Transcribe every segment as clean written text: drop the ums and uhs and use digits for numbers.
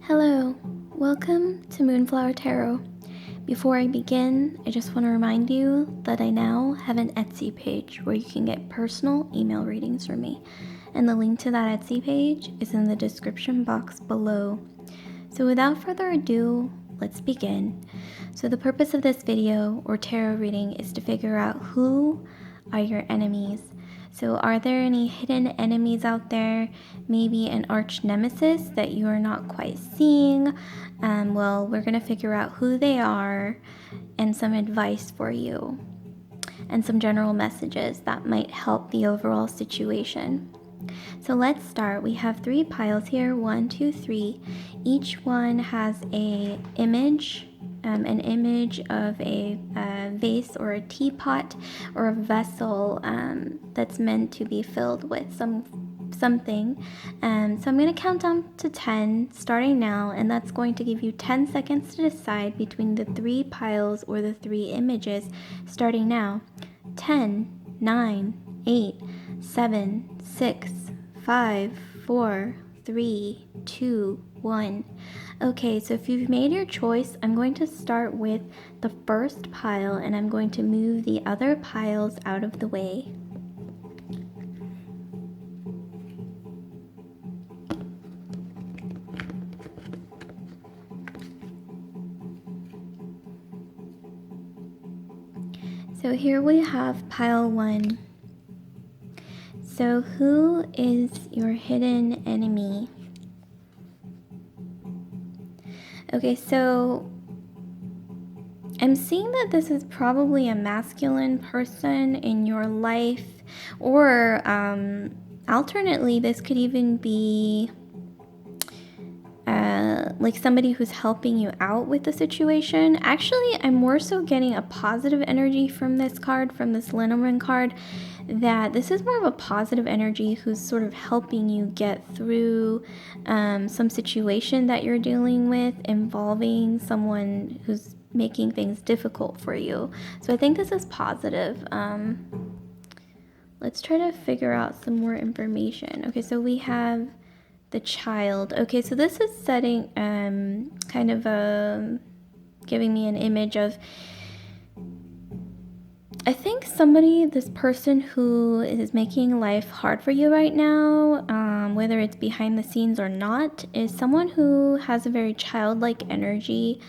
Hello, welcome to Moonflower Tarot. Before I begin, I just want to remind you that I now have an Etsy page where you can get personal email readings from me, and the link to that Etsy page is in the description box below. So without further ado, let's begin. So the purpose of this video or tarot reading is to figure out who are your enemies. So are there any hidden enemies out there? Maybe an arch nemesis that you are not quite seeing? Well, we're going to figure out who they are and some advice for you and some general messages that might help the overall situation. So let's start. We have 3 piles here, 1, 2, 3. Each one has an image of a vase or a teapot or a vessel that's meant to be filled with something. So I'm going to count down to 10 starting now, and that's going to give you 10 seconds to decide between the 3 piles or the 3 images starting now. 10, 9, 8, 7, 6, 5, 4, 3, 2, 1. Okay, so if you've made your choice, I'm going to start with the first pile and I'm going to move the other piles out of the way. So here we have pile 1. So who is your hidden enemy? Okay, so I'm seeing that this is probably a masculine person in your life, or alternately, this could even be like somebody who's helping you out with the situation. Actually, I'm more so getting a positive energy from this card, from this Lenormand card, that this is more of a positive energy who's sort of helping you get through some situation that you're dealing with involving someone who's making things difficult for you. So I think this is positive. Let's try to figure out some more information. Okay, so we have the child. Okay, so this is setting kind of giving me an image of, I think this person who is making life hard for you right now, whether it's behind the scenes or not, is someone who has a very childlike energy.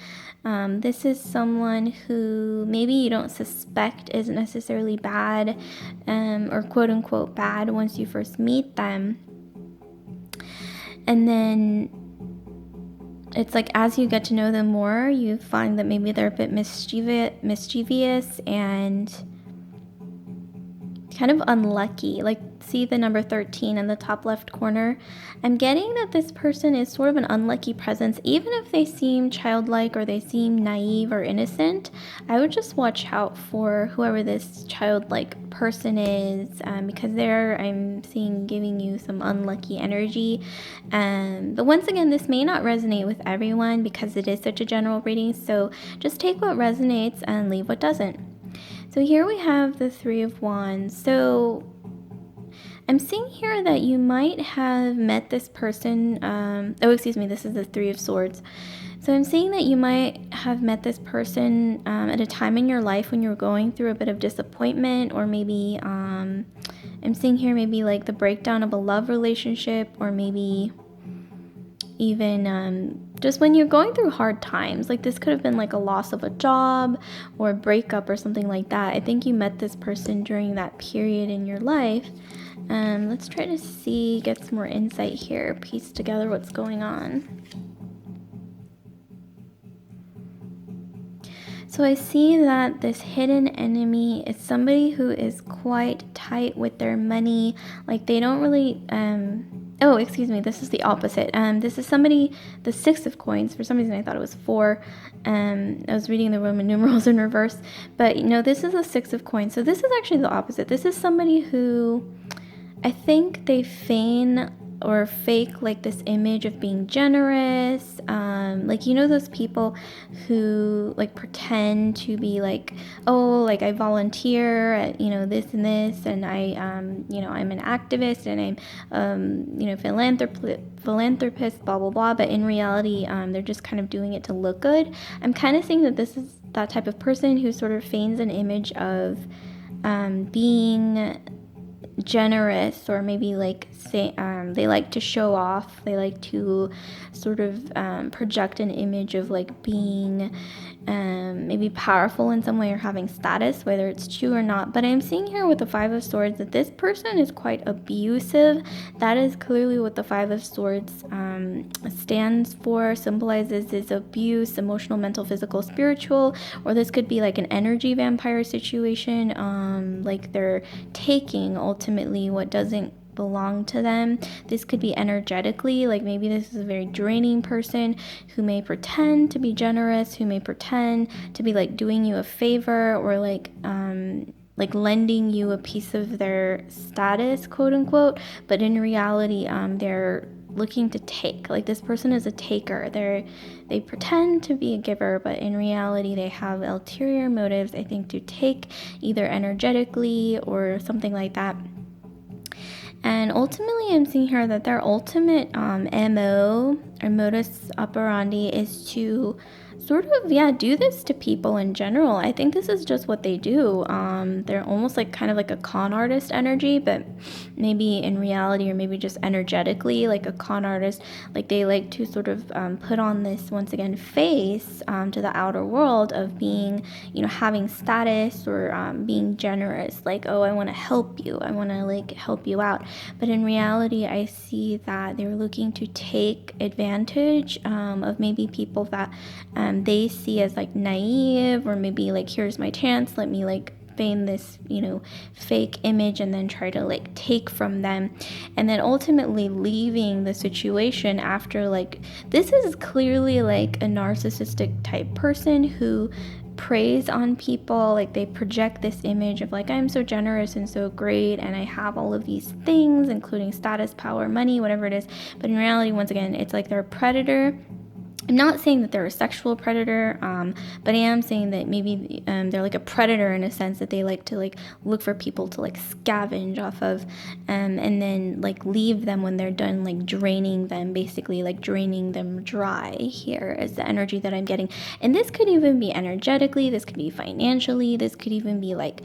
This is someone who maybe you don't suspect is necessarily bad, or quote unquote bad once you first meet them. And then it's like as you get to know them more, you find that maybe they're a bit mischievous and kind of unlucky. Like, see the number 13 in the top left corner? I'm getting that this person is sort of an unlucky presence. Even if they seem childlike or they seem naive or innocent, I would just watch out for whoever this childlike person is, because I'm seeing giving you some unlucky energy. But once again, this may not resonate with everyone because it is such a general reading, so just take what resonates and leave what doesn't. So here we have the 3 of Wands. So I'm seeing here that you might have met this person. This is the 3 of Swords. So I'm seeing that you might have met this person at a time in your life when you were going through a bit of disappointment, or maybe I'm seeing here maybe like the breakdown of a love relationship, or maybe even just when you're going through hard times. Like, this could have been like a loss of a job or a breakup or something like that. I think you met this person during that period in your life. Let's try to get some more insight here, piece together what's going on. So I see that this hidden enemy is somebody who is quite tight with their money. Like, they don't really this is the opposite. This is somebody, the 6 of coins. For some reason I thought it was 4. I was reading the Roman numerals in reverse, but this is the 6 of coins. So this is actually the opposite. This is somebody who, I think they feign or fake like this image of being generous. Like, you know, those people who like pretend to be like, oh, like I volunteer at, you know, this and this, and I, you know, I'm an activist, and I'm, you know, philanthropist, blah, blah, blah. But in reality, they're just kind of doing it to look good. I'm kind of seeing that this is that type of person who sort of feigns an image of being generous, or maybe like say they like to show off, they like to sort of project an image of like being maybe powerful in some way or having status, whether it's true or not. But I'm seeing here with the Five of Swords that this person is quite abusive. That is clearly what the Five of Swords stands for, symbolizes, is abuse, emotional, mental, physical, spiritual. Or this could be like an energy vampire situation, like they're taking ultimately what doesn't belong to them. This could be energetically, like maybe this is a very draining person who may pretend to be generous, who may pretend to be like doing you a favor, or like lending you a piece of their status, quote unquote, but in reality they're looking to take. Like this person is a taker. They pretend to be a giver, but in reality they have ulterior motives, I think, to take, either energetically or something like that. And ultimately, I'm seeing here that their ultimate MO or modus operandi is to sort of, do this to people in general. I think this is just what they do. They're almost like kind of like a con artist energy, but maybe in reality, or maybe just energetically like a con artist. Like they like to sort of put on this, once again, face to the outer world of being, you know, having status, or being generous. Like, oh, I want to help you. I want to like help you out. But in reality, I see that they're looking to take advantage of maybe people that they see as like naive, or maybe like, here's my chance, let me like feign this, you know, fake image, and then try to like take from them, and then ultimately leaving the situation after. Like, this is clearly like a narcissistic type person who preys on people. Like they project this image of like, I'm so generous and so great, and I have all of these things, including status, power, money, whatever it is. But in reality, once again, it's like they're a predator. I'm not saying that they're a sexual predator, but I am saying that maybe they're like a predator in a sense, that they like to like look for people to like scavenge off of, and then like leave them when they're done like draining them, basically like draining them dry. Here is the energy that I'm getting. And this could even be energetically, this could be financially, this could even be like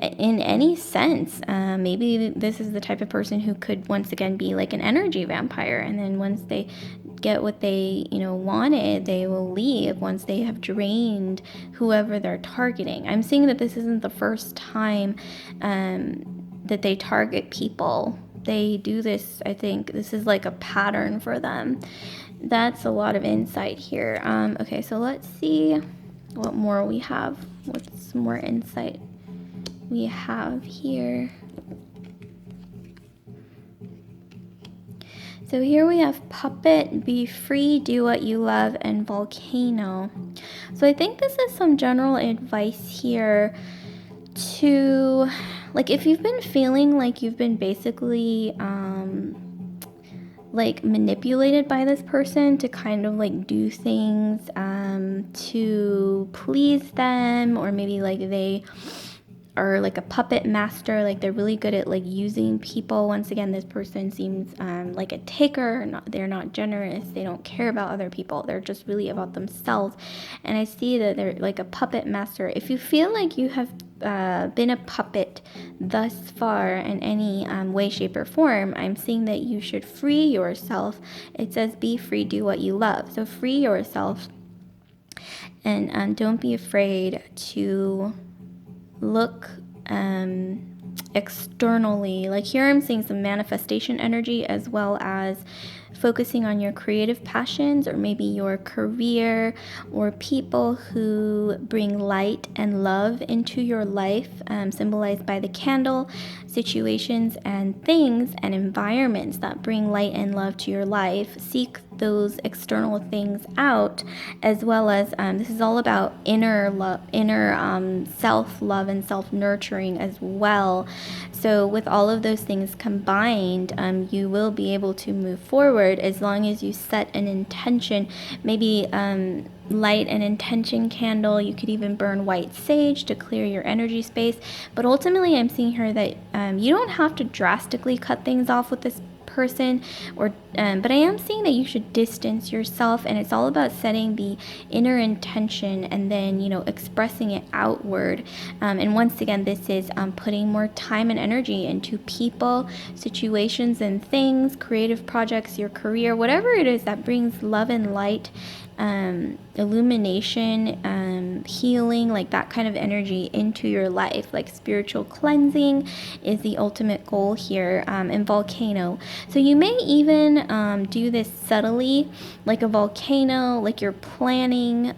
in any sense. Maybe this is the type of person who could once again be like an energy vampire, and then once they get what they, you know, wanted, they will leave once they have drained whoever they're targeting. I'm seeing that this isn't the first time that they target people. They do this, I think this is like a pattern for them. That's a lot of insight here. Okay, so let's see what more we have. What's more insight we have here? So here we have Puppet, Be Free, Do What You Love, and Volcano. So I think this is some general advice here to, like, if you've been feeling like you've been basically like manipulated by this person to kind of like do things to please them, or maybe like they are like a puppet master, like they're really good at like using people. Once again, this person seems like a taker. They're not generous, they don't care about other people, they're just really about themselves. And I see that they're like a puppet master. If you feel like you have been a puppet thus far in any way, shape, or form, I'm seeing that you should free yourself. It says be free, do what you love. So free yourself, and don't be afraid to look externally. Like here I'm seeing some manifestation energy, as well as focusing on your creative passions, or maybe your career, or people who bring light and love into your life, symbolized by the candle. Situations and things and environments that bring light and love to your life. Seek those external things out, as well as this is all about inner love, inner self-love and self-nurturing as well. So with all of those things combined, you will be able to move forward as long as you set an intention. Maybe light an intention candle. You could even burn white sage to clear your energy space. But ultimately, I'm seeing here that you don't have to drastically cut things off with this person, or but I am seeing that you should distance yourself, and it's all about setting the inner intention and then, you know, expressing it outward. And once again, this is putting more time and energy into people, situations, and things, creative projects, your career, whatever it is that brings love and light, illumination, healing, like that kind of energy into your life. Like spiritual cleansing is the ultimate goal here. And volcano, so you may even do this subtly, like a volcano, like you're planning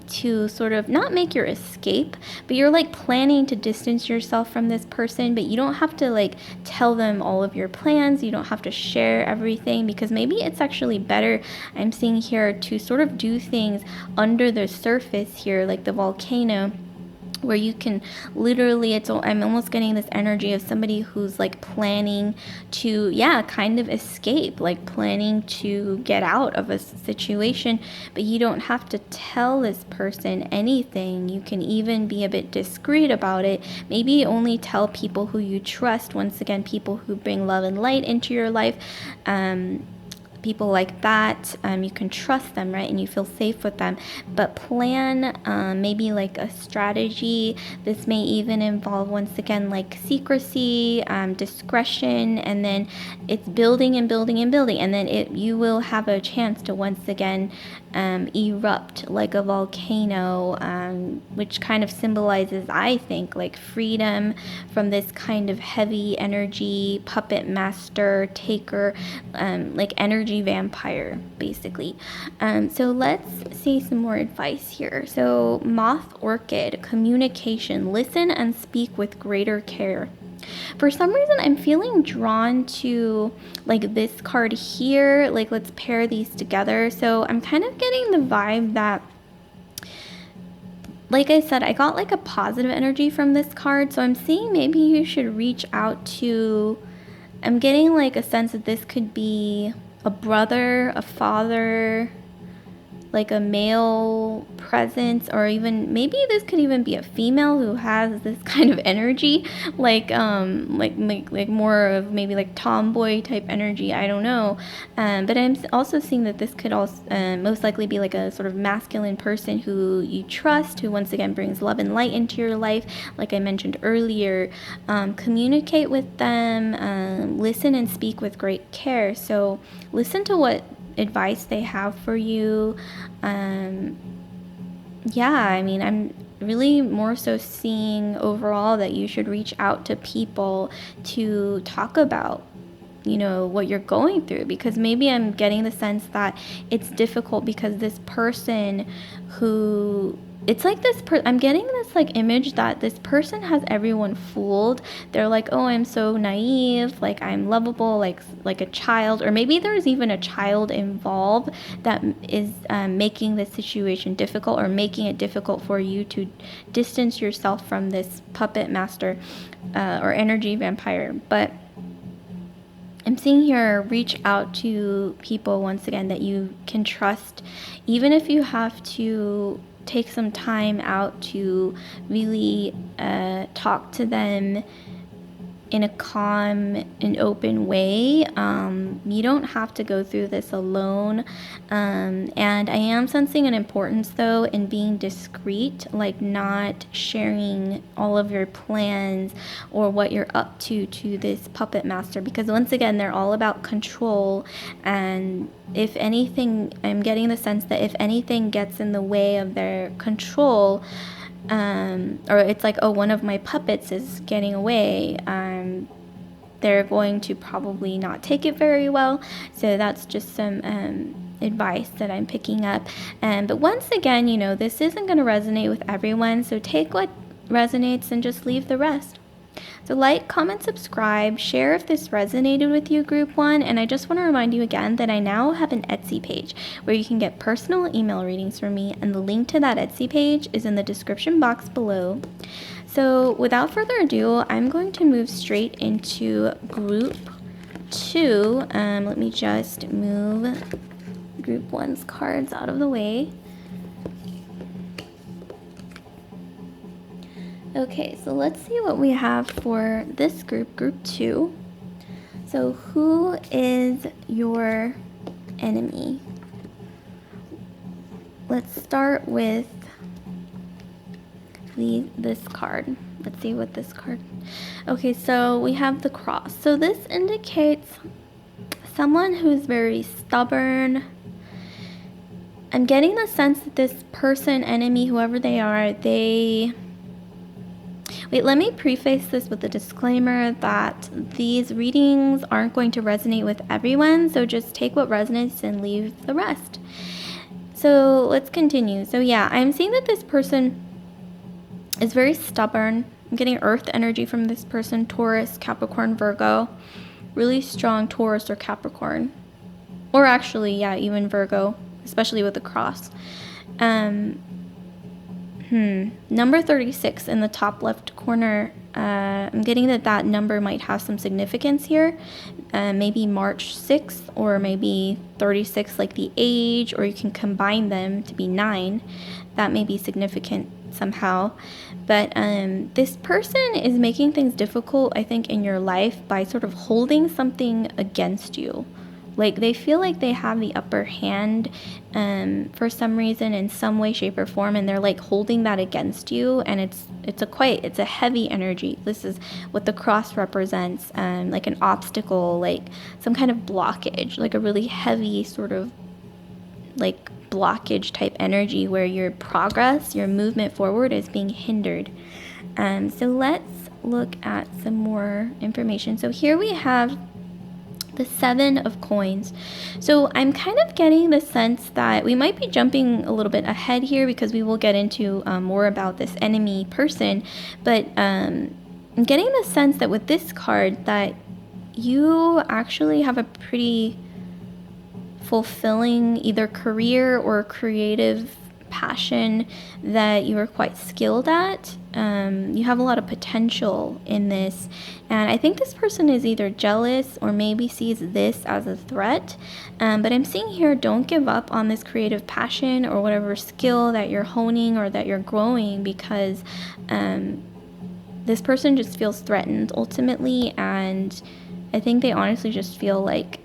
to sort of not make your escape, but you're like planning to distance yourself from this person. But you don't have to like tell them all of your plans. You don't have to share everything, because maybe it's actually better, I'm seeing here, to sort of do things under the surface here, like the volcano, where you can literally, I'm almost getting this energy of somebody who's like planning to, kind of escape, like planning to get out of a situation, but you don't have to tell this person anything. You can even be a bit discreet about it. Maybe only tell people who you trust. Once again, people who bring love and light into your life. People like that, you can trust them, right? And you feel safe with them. But plan maybe like a strategy. This may even involve, once again, like secrecy, discretion, and then it's building and building and building. And then you will have a chance to once again erupt like a volcano, which kind of symbolizes, I think, like freedom from this kind of heavy energy, puppet master, taker, like energy vampire, basically. So let's see some more advice here. So moth orchid, communication, listen and speak with greater care. For some reason, I'm feeling drawn to like this card here. Like, let's pair these together. So I'm kind of getting the vibe that, like I said, I got like a positive energy from this card. So I'm seeing maybe you should reach out to, I'm getting like a sense that this could be a brother, a father, like a male presence, or even maybe this could even be a female who has this kind of energy, like more of maybe like tomboy type energy. I don't know, but I'm also seeing that this could also most likely be like a sort of masculine person who you trust, who once again brings love and light into your life. Like I mentioned earlier, communicate with them, listen and speak with great care. So listen to what advice they have for you. I mean, I'm really more so seeing overall that you should reach out to people to talk about, you know, what you're going through, because maybe I'm getting the sense that it's difficult because this person who, it's like this I'm getting this like image that this person has everyone fooled. They're like, oh, I'm so naive, like I'm lovable, like a child, or maybe there's even a child involved that is making this situation difficult, or making it difficult for you to distance yourself from this puppet master or energy vampire. But I'm seeing here, reach out to people once again that you can trust, even if you have to take some time out to really talk to them in a calm and open way. You don't have to go through this alone. And I am sensing an importance, though, in being discreet, like not sharing all of your plans or what you're up to this puppet master, because once again, they're all about control. And if anything, I'm getting the sense that if anything gets in the way of their control, or it's like, oh, one of my puppets is getting away, they're going to probably not take it very well. So that's just some advice that I'm picking up. But once again, you know, this isn't going to resonate with everyone, so take what resonates and just leave the rest. So like, comment, subscribe, share if this resonated with you, group 1, and I just want to remind you again that I now have an Etsy page where you can get personal email readings from me, and the link to that Etsy page is in the description box below. So without further ado, I'm going to move straight into group 2. Let me just move group 1's cards out of the way. Okay, so let's see what we have for this group, group 2. So who is your enemy? Let's start with this card. Let's see what this card. Okay, so we have the cross. So this indicates someone who's very stubborn. I'm getting the sense that this person, enemy, whoever they are, Wait, let me preface this with a disclaimer that these readings aren't going to resonate with everyone, so just take what resonates and leave the rest. So let's continue. So yeah, I'm seeing that this person is very stubborn. I'm getting earth energy from this person, Taurus, Capricorn, Virgo. Really strong Taurus or Capricorn. Or actually, yeah, even Virgo, especially with the cross. Number 36 in the top left corner, I'm getting that number might have some significance here. Maybe March 6th, or maybe 36 like the age, or you can combine them to be 9. That may be significant somehow. But this person is making things difficult, I think, in your life by sort of holding something against you. Like they feel like they have the upper hand for some reason, in some way, shape, or form, and they're like holding that against you, and it's a heavy energy. This is what the cross represents, like an obstacle, like some kind of blockage, like a really heavy sort of like blockage type energy where your progress, your movement forward is being hindered. So let's look at some more information. So here we have the 7 of coins. So I'm kind of getting the sense that we might be jumping a little bit ahead here because we will get into more about this enemy person, but I'm getting the sense that with this card that you actually have a pretty fulfilling either career or creative passion that you are quite skilled at. You have a lot of potential in this, and I think this person is either jealous or maybe sees this as a threat, but I'm seeing here, don't give up on this creative passion or whatever skill that you're honing or that you're growing, because this person just feels threatened ultimately, and I think they honestly just feel like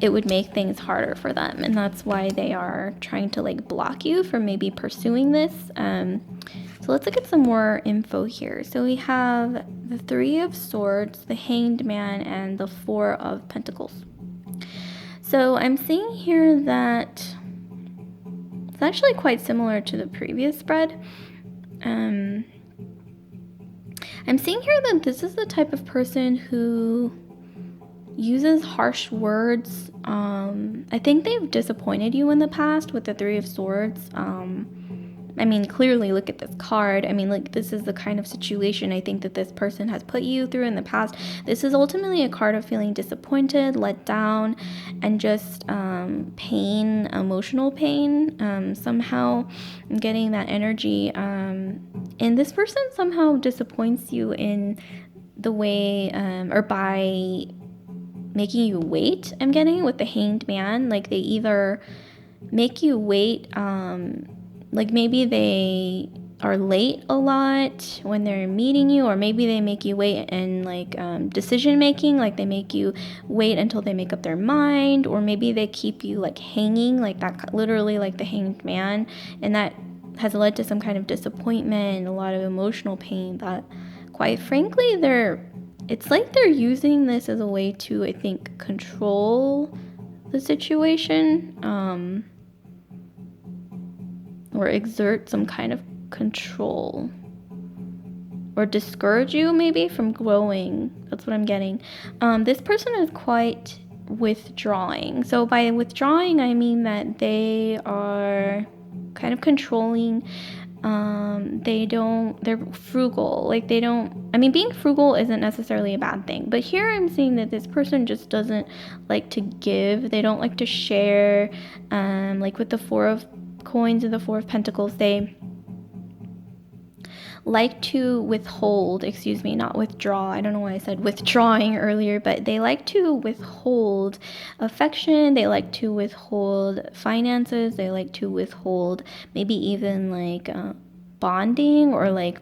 it would make things harder for them, and that's why they are trying to like block you from maybe pursuing this. So let's look at some more info here. So we have the 3 of Swords, the Hanged Man, and the 4 of Pentacles. So I'm seeing here that it's actually quite similar to the previous spread. I'm seeing here that this is the type of person who uses harsh words. I think they've disappointed you in the past with the 3 of Swords. I mean, clearly look at this card. I mean, like, this is the kind of situation I think that this person has put you through in the past. This is ultimately a card of feeling disappointed, let down, and just pain, emotional pain. Somehow I'm getting that energy. And this person somehow disappoints you in the way, or by making you wait. I'm getting with the Hanged Man, like they either make you wait, like maybe they are late a lot when they're meeting you, or maybe they make you wait in like decision making, like they make you wait until they make up their mind, or maybe they keep you like hanging, like that, literally like the Hanged Man, and that has led to some kind of disappointment and a lot of emotional pain that, quite frankly, it's like they're using this as a way to, I think, control the situation, or exert some kind of control, or discourage you maybe from growing. That's what I'm getting. This person is quite withdrawing. So by withdrawing, I mean that they are kind of controlling They're frugal. Like being frugal isn't necessarily a bad thing, but here I'm seeing that this person just doesn't like to give. They don't like to share. Like with the Four of Coins and the Four of Pentacles, they like to withhold, not withdraw. I don't know why I said withdrawing earlier, but they like to withhold affection. They like to withhold finances. They like to withhold maybe even like bonding or like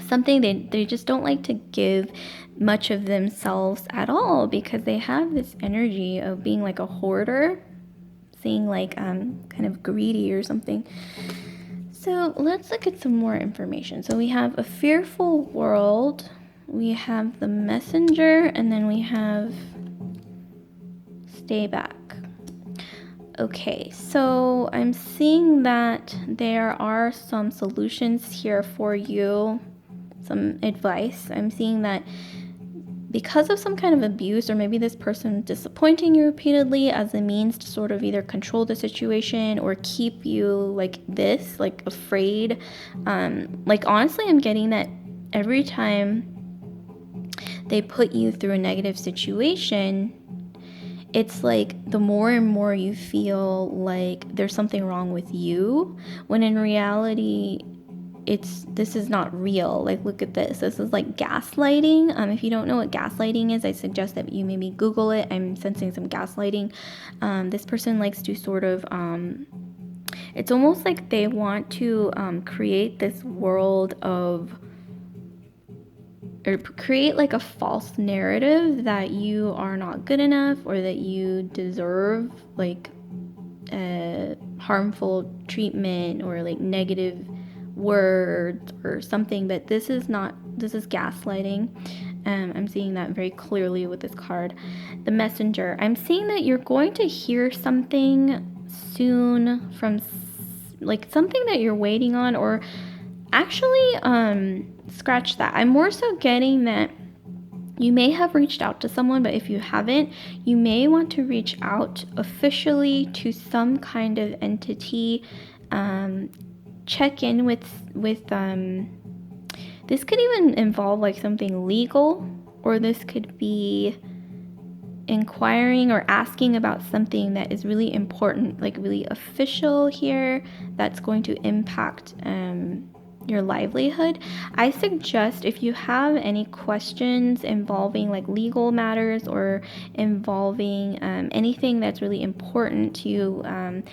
something. They just don't like to give much of themselves at all because they have this energy of being like a hoarder, seeing like kind of greedy or something. So let's look at some more information. So we have a fearful world, we have the messenger, and then we have stay back. Okay, so I'm seeing that there are some solutions here for you, some advice. I'm seeing that because of some kind of abuse, or maybe this person disappointing you repeatedly as a means to sort of either control the situation or keep you like this, like afraid. Like honestly, I'm getting that every time they put you through a negative situation, it's like the more and more you feel like there's something wrong with you, when in reality, this is not real. Like, look at this. This is like gaslighting. If you don't know what gaslighting is, I suggest that you maybe Google it. I'm sensing some gaslighting. This person likes to sort of, it's almost like they want to create this world of, or create like a false narrative that you are not good enough or that you deserve like harmful treatment or like negative words or something. But this is gaslighting. I'm seeing that very clearly with this card. The messenger, I'm seeing that you're going to hear something soon from like something that you're waiting on, or actually scratch that. I'm more so getting that you may have reached out to someone, but if you haven't, you may want to reach out officially to some kind of entity. Check in with this could even involve like something legal, or this could be inquiring or asking about something that is really important, like really official here, that's going to impact your livelihood. I suggest if you have any questions involving like legal matters or involving anything that's really important to you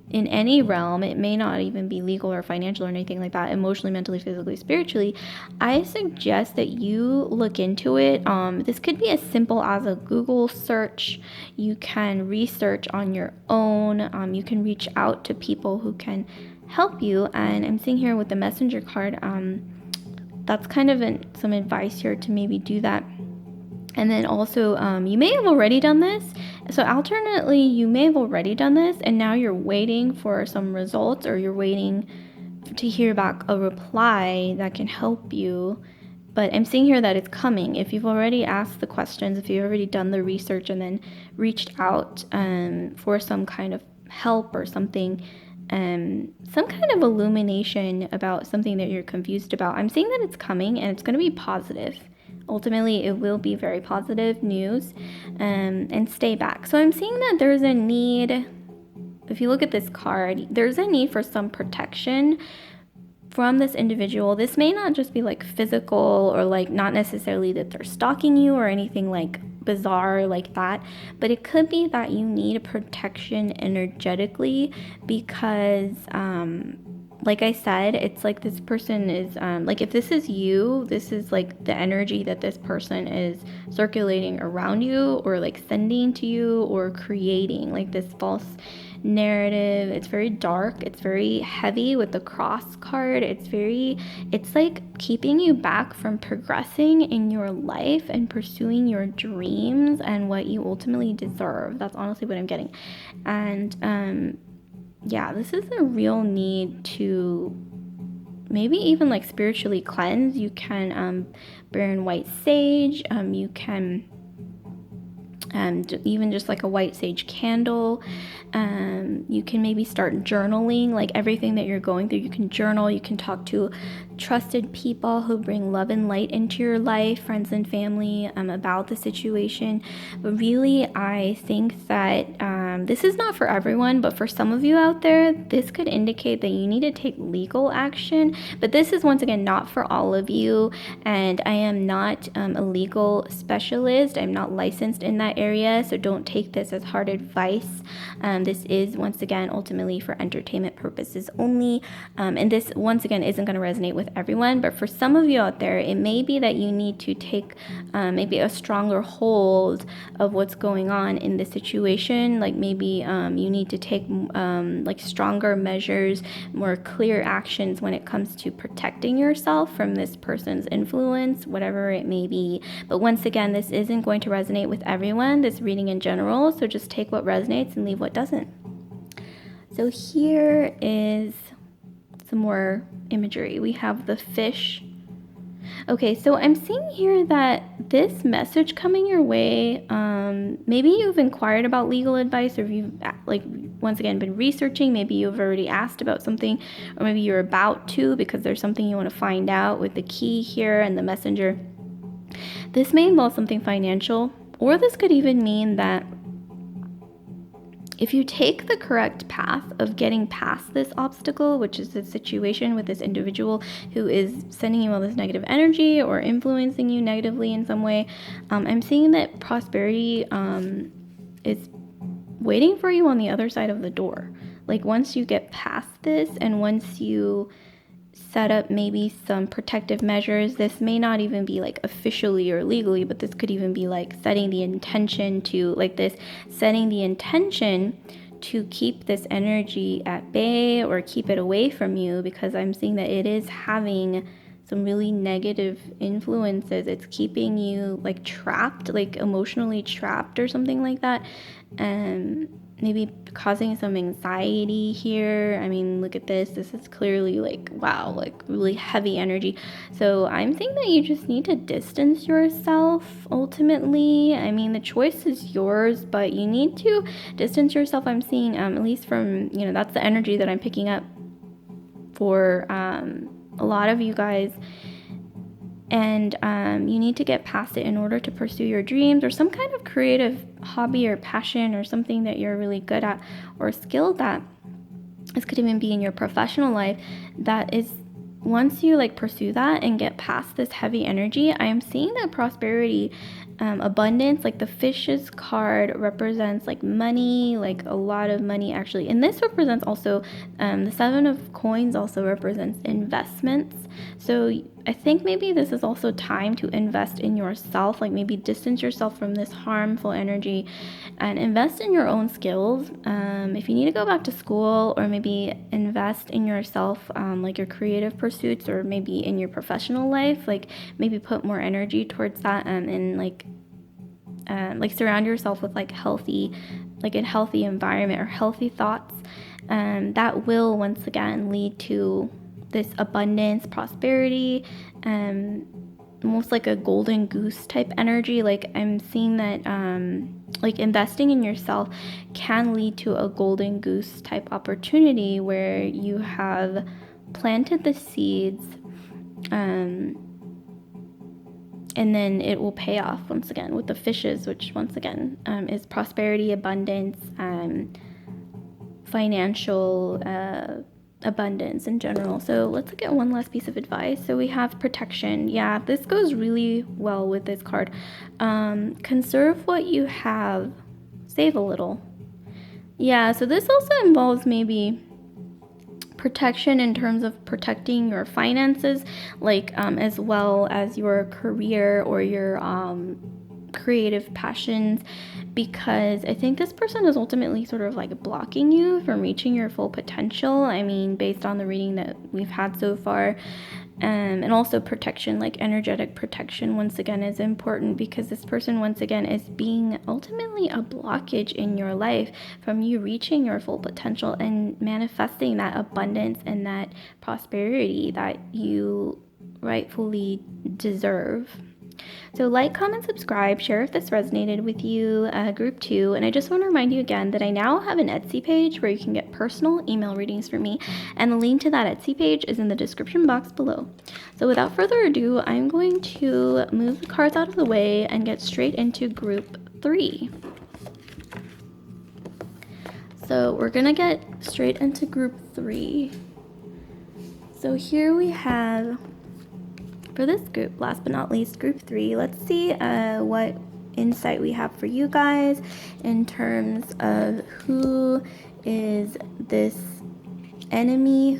in any realm, it may not even be legal or financial or anything like that, emotionally, mentally, physically, spiritually, I suggest that you look into it. This could be as simple as a Google search. You can research on your own. You can reach out to people who can help you. And I'm seeing here with the messenger card, that's kind of some advice here to maybe do that. And then also, you may have already done this. So alternately, you may have already done this and now you're waiting for some results, or you're waiting to hear back a reply that can help you. But I'm seeing here that it's coming. If you've already asked the questions, if you've already done the research and then reached out for some kind of help or something, some kind of illumination about something that you're confused about, I'm seeing that it's coming and it's going to be positive. Ultimately, it will be very positive news, and stay back. So I'm seeing that there's a need, if you look at this card, there's a need for some protection from this individual. This may not just be like physical, or like not necessarily that they're stalking you or anything like bizarre like that, but it could be that you need protection energetically because like I said, it's like this person is, like if this is you, this is like the energy that this person is circulating around you, or like sending to you, or creating like this false narrative. It's very dark. It's very heavy with the cross card. It's like keeping you back from progressing in your life and pursuing your dreams and what you ultimately deserve. That's honestly what I'm getting. And, yeah, this is a real need to maybe even like spiritually cleanse. You can burn white sage. You can Even just like a white sage candle. You can maybe start journaling, like everything that you're going through. You can journal, you can talk to trusted people who bring love and light into your life, friends and family, about the situation. But really, I think that this is not for everyone, but for some of you out there, this could indicate that you need to take legal action. But this is, once again, not for all of you, and I am not a legal specialist. I'm not licensed in that area, so don't take this as hard advice. This is, once again, ultimately for entertainment purposes only, and this, once again, isn't going to resonate with everyone, but for some of you out there, it may be that you need to take maybe a stronger hold of what's going on in the situation. Like maybe you need to take like stronger measures, more clear actions when it comes to protecting yourself from this person's influence, whatever it may be. But once again, this isn't going to resonate with everyone, this reading in general, so just take what resonates and leave what doesn't. So here is some more imagery. We have the fish. Okay, so I'm seeing here that this message coming your way, maybe you've inquired about legal advice, or you've, like, once again, been researching. Maybe you've already asked about something, or maybe you're about to, because there's something you want to find out with the key here and the messenger. This may involve something financial, or this could even mean that if you take the correct path of getting past this obstacle, which is the situation with this individual who is sending you all this negative energy or influencing you negatively in some way, I'm seeing that prosperity is waiting for you on the other side of the door. Like once you get past this, and once you set up maybe some protective measures, this may not even be like officially or legally, but this could even be like setting the intention to, like this, setting the intention to keep this energy at bay or keep it away from you, because I'm seeing that it is having some really negative influences. It's keeping you like trapped, like emotionally trapped or something like that, and maybe causing some anxiety here. I mean, look at this. This is clearly like, wow, like really heavy energy. So I'm thinking that you just need to distance yourself ultimately. I mean, the choice is yours, but you need to distance yourself. I'm seeing, at least from, that's the energy that I'm picking up for a lot of you guys. And you need to get past it in order to pursue your dreams or some kind of creative hobby or passion or something that you're really good at or skilled at. This could even be in your professional life. That is, once you like pursue that and get past this heavy energy, I am seeing that prosperity, abundance, like the fishes card represents like money, like a lot of money actually. And this represents also, the 7 of coins also represents investments. So I think maybe this is also time to invest in yourself, like maybe distance yourself from this harmful energy and invest in your own skills. If you need to go back to school, or maybe invest in yourself, like your creative pursuits, or maybe in your professional life, like maybe put more energy towards that, and like surround yourself with like a healthy environment or healthy thoughts, that will once again lead to this abundance, prosperity, almost like a golden goose type energy. Like I'm seeing that like investing in yourself can lead to a golden goose type opportunity where you have planted the seeds, and then it will pay off once again with the fishes, which once again is prosperity, abundance, financial abundance in general. So let's look at one last piece of advice. So we have protection. Yeah, this goes really well with this card. Conserve what you have, save a little. Yeah, so this also involves maybe protection in terms of protecting your finances, like as well as your career or your creative passions, because I think this person is ultimately sort of like blocking you from reaching your full potential. I mean, based on the reading that we've had so far. And also protection, like energetic protection, once again is important, because this person once again is being ultimately a blockage in your life from you reaching your full potential and manifesting that abundance and that prosperity that you rightfully deserve. So like, comment, subscribe, share if this resonated with you, group 2. And I just want to remind you again that I now have an Etsy page where you can get personal email readings from me. And the link to that Etsy page is in the description box below. So without further ado, I'm going to move the cards out of the way and get straight into group 3. So we're going to get straight into group 3. So here we have, for this group, last but not least, group 3, let's see what insight we have for you guys in terms of who is this enemy,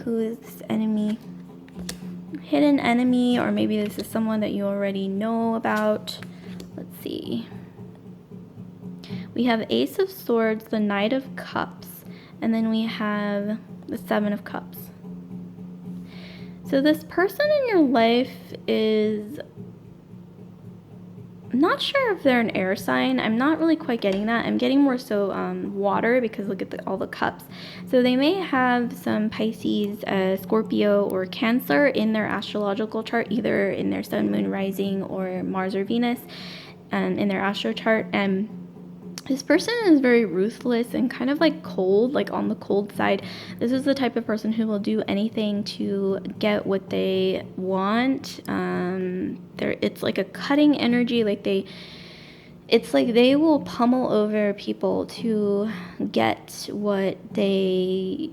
hidden enemy, or maybe this is someone that you already know about. Let's see. We have Ace of Swords, the Knight of Cups, and then we have the Seven of Cups. So this person in your life is, I'm not sure if they're an air sign. I'm not really quite getting that. I'm getting more so water, because look at all the cups. So they may have some Pisces, Scorpio, or Cancer in their astrological chart, either in their Sun, Moon, Rising, or Mars or Venus in their astro chart. And this person is very ruthless and kind of like cold, like on the cold side. This is the type of person who will do anything to get what they want. It's like a cutting energy. It's like they will pummel over people to get what they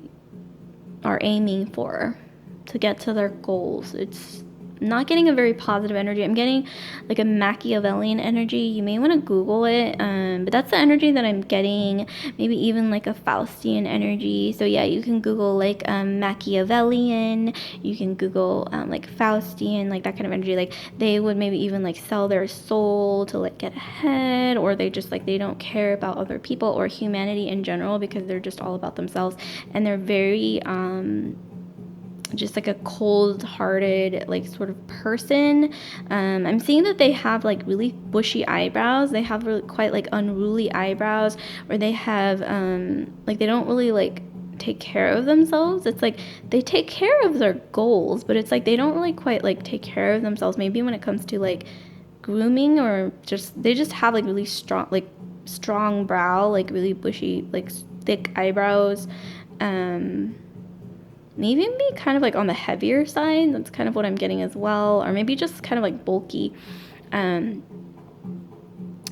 are aiming for, to get to their goals. It's not getting a very positive energy. I'm getting like a Machiavellian energy. You may want to Google it, but that's the energy that I'm getting. Maybe even like a Faustian energy. So yeah, you can Google like Machiavellian. You can Google like Faustian, like that kind of energy. Like they would maybe even like sell their soul to like get ahead, or they just like, they don't care about other people or humanity in general, because they're just all about themselves, and they're very just like a cold-hearted like sort of person. I'm seeing that they have like really bushy eyebrows. They have really quite like unruly eyebrows, or they have like they don't really like take care of themselves. It's like they take care of their goals, but it's like they don't really quite like take care of themselves, maybe when it comes to like grooming, or just they just have like really strong brow, like really bushy, like thick eyebrows. Maybe be kind of like on the heavier side. That's kind of what I'm getting as well. Or maybe just kind of like bulky.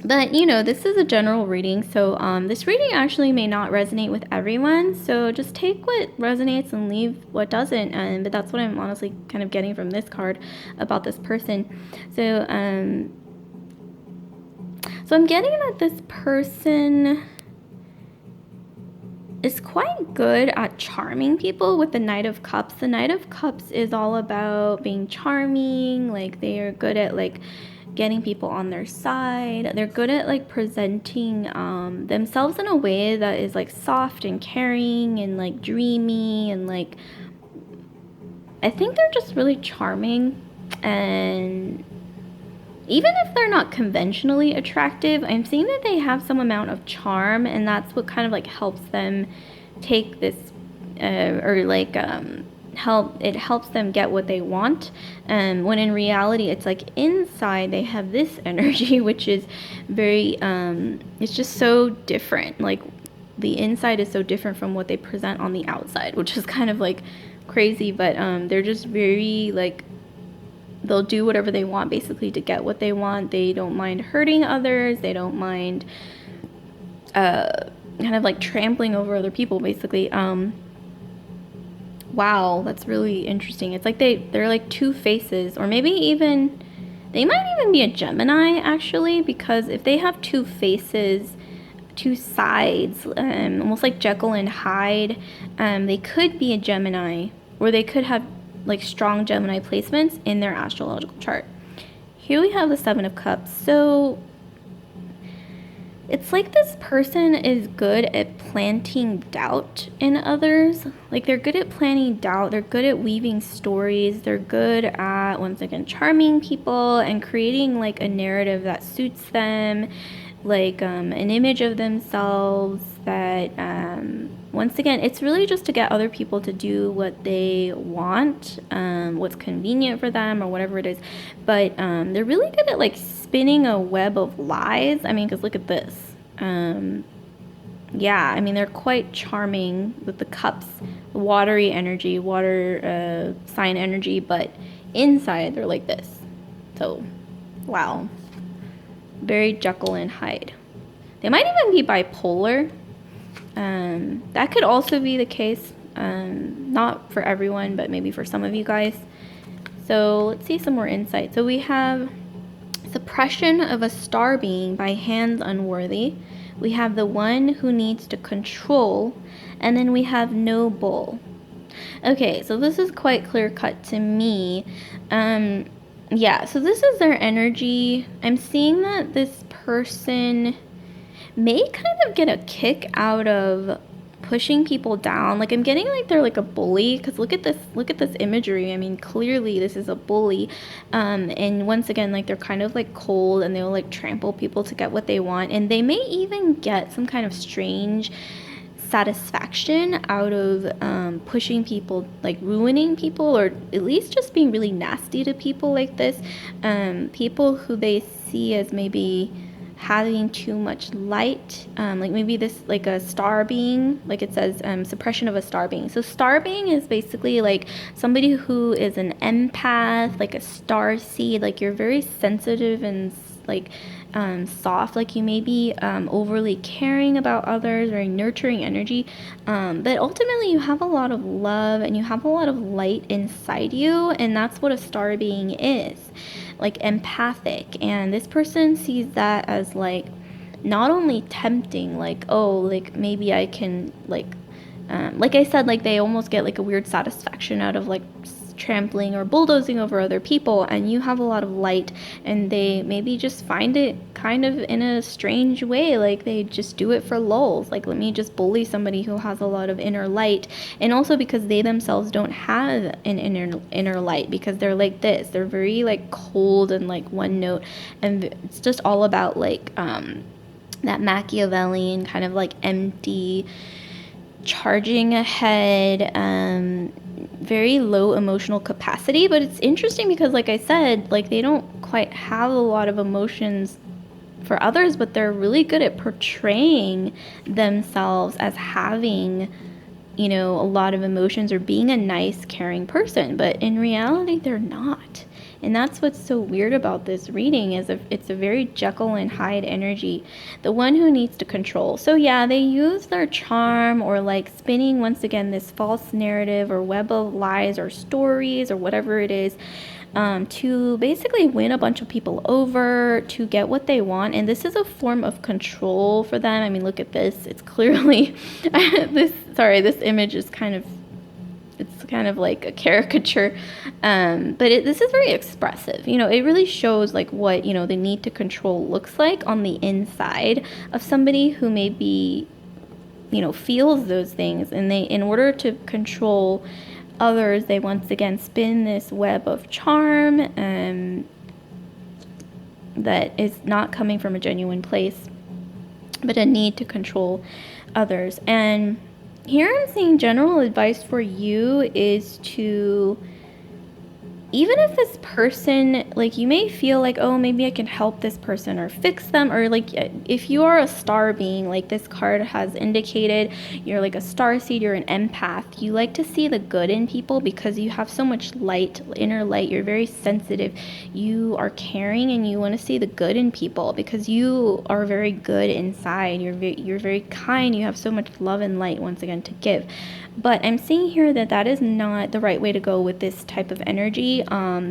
But you know, this is a general reading, so this reading actually may not resonate with everyone. So just take what resonates and leave what doesn't. But that's what I'm honestly kind of getting from this card about this person. So I'm getting that this person is quite good at charming people with the Knight of Cups. The Knight of Cups is all about being charming. Like they are good at like getting people on their side. They're good at like presenting themselves in a way that is like soft and caring and like dreamy, and like I think they're just really charming. And even if they're not conventionally attractive, I'm seeing that they have some amount of charm, and that's what kind of like helps them take this, it helps them get what they want. When in reality, it's like inside they have this energy, which is very, it's just so different. Like the inside is so different from what they present on the outside, which is kind of like crazy, but they're just very like, they'll do whatever they want basically to get what they want. They don't mind hurting others. They don't mind kind of like trampling over other people basically. Wow, that's really interesting. It's like they're like two faces, or maybe even they might even be a Gemini actually, because if they have two faces, two sides, almost like Jekyll and Hyde, they could be a Gemini, or they could have like strong Gemini placements in their astrological chart. Here we have the Seven of Cups. So it's like this person is good at planting doubt in others. Like they're good at planting doubt. They're good at weaving stories. They're good at, once again, charming people and creating like a narrative that suits them, like an image of themselves that once again, it's really just to get other people to do what they want, what's convenient for them or whatever it is. But they're really good at like spinning a web of lies. I mean, because look at this. Yeah, I mean, they're quite charming with the cups, watery energy, water sign energy, but inside they're like this. So, wow. Very Jekyll and Hyde. They might even be bipolar. That could also be the case. Not for everyone, but maybe for some of you guys. So let's see some more insight. So we have suppression of a star being by hands unworthy. We have the one who needs to control. And then we have no bull. Okay, so this is quite clear cut to me. Yeah, so this is their energy. I'm seeing that this person may kind of get a kick out of pushing people down. Like I'm getting like they're like a bully, because look at this imagery. I mean, clearly this is a bully. And once again, like they're kind of like cold, and they'll like trample people to get what they want, and they may even get some kind of strange satisfaction out of pushing people, like ruining people, or at least just being really nasty to people like this. People who they see as maybe having too much light, like maybe this, like a star being, like it says, suppression of a star being. So star being is basically like somebody who is an empath, like a star seed, like you're very sensitive and like soft, like you may be overly caring about others, very nurturing energy, but ultimately you have a lot of love and you have a lot of light inside you, and that's what a star being is, like empathic. And this person sees that as like not only tempting, like, oh, like maybe I can like I said, like they almost get like a weird satisfaction out of like trampling or bulldozing over other people, and you have a lot of light, and they maybe just find it kind of in a strange way, like they just do it for lulz, like let me just bully somebody who has a lot of inner light. And also because they themselves don't have an inner light, because they're like this, they're very like cold and like one note, and it's just all about like that Machiavellian kind of like empty, charging ahead, very low emotional capacity. But it's interesting because, like I said, like they don't quite have a lot of emotions for others, but they're really good at portraying themselves as having, you know, a lot of emotions or being a nice, caring person. But in reality, they're not. And that's what's so weird about this reading, is it's a very Jekyll and Hyde energy, the one who needs to control. So yeah, they use their charm, or like spinning, once again, this false narrative or web of lies or stories or whatever it is, to basically win a bunch of people over, to get what they want. And this is a form of control for them. I mean, look at this. It's clearly this image is kind of, it's kind of like a caricature, but this is very expressive. You know, it really shows like what, you know, the need to control looks like on the inside of somebody who maybe, you know, feels those things, and they, in order to control others, they once again spin this web of charm that is not coming from a genuine place, but a need to control others. And here I'm seeing general advice for you is to, even if this person, like you may feel like, oh, maybe I can help this person or fix them, or like if you are a star being, like this card has indicated, you're like a star seed, you're an empath, you like to see the good in people because you have so much light, inner light, you're very sensitive, you are caring, and you want to see the good in people because you are very good inside, you're very kind, you have so much love and light, once again, to give. But I'm seeing here that that is not the right way to go with this type of energy.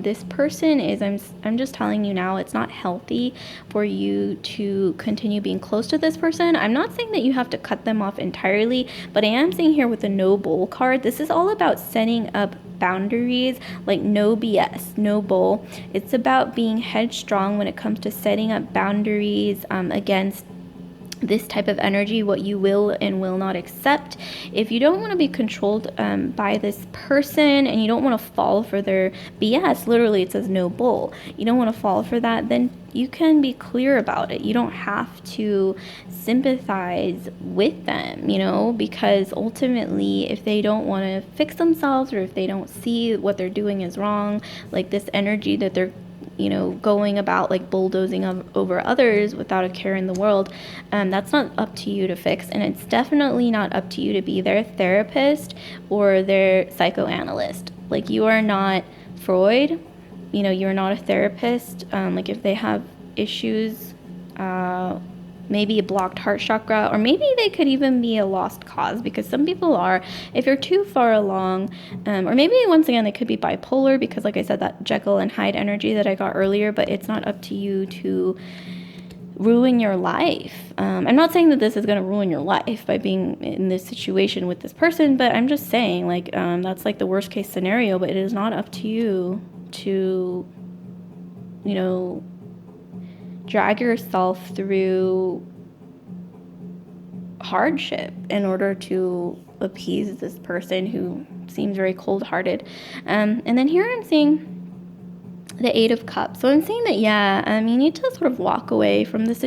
This person is, I'm just telling you now, it's not healthy for you to continue being close to this person. I'm not saying that you have to cut them off entirely, but I am seeing here with the no bull card, this is all about setting up boundaries, like no BS, no bull. It's about being headstrong when it comes to setting up boundaries against this type of energy, what you will and will not accept. If you don't want to be controlled by this person, and you don't want to fall for their BS, literally it says no bull, you don't want to fall for that, then you can be clear about it. You don't have to sympathize with them, because ultimately if they don't want to fix themselves, or if they don't see what they're doing is wrong, like this energy that they're going about like bulldozing over others without a care in the world, that's not up to you to fix. And it's definitely not up to you to be their therapist or their psychoanalyst. Like, you are not Freud, you're not a therapist. Like, if they have issues, maybe a blocked heart chakra, or maybe they could even be a lost cause, because some people are, if you're too far along, or maybe once again they could be bipolar, because like I said, that Jekyll and Hyde energy that I got earlier. But it's not up to you to ruin your life. I'm not saying that this is going to ruin your life by being in this situation with this person, but I'm just saying, like, that's like the worst case scenario. But it is not up to you to drag yourself through hardship in order to appease this person who seems very cold-hearted. And then here I'm seeing the Eight of Cups. So I'm saying that, you need to sort of walk away from the situation.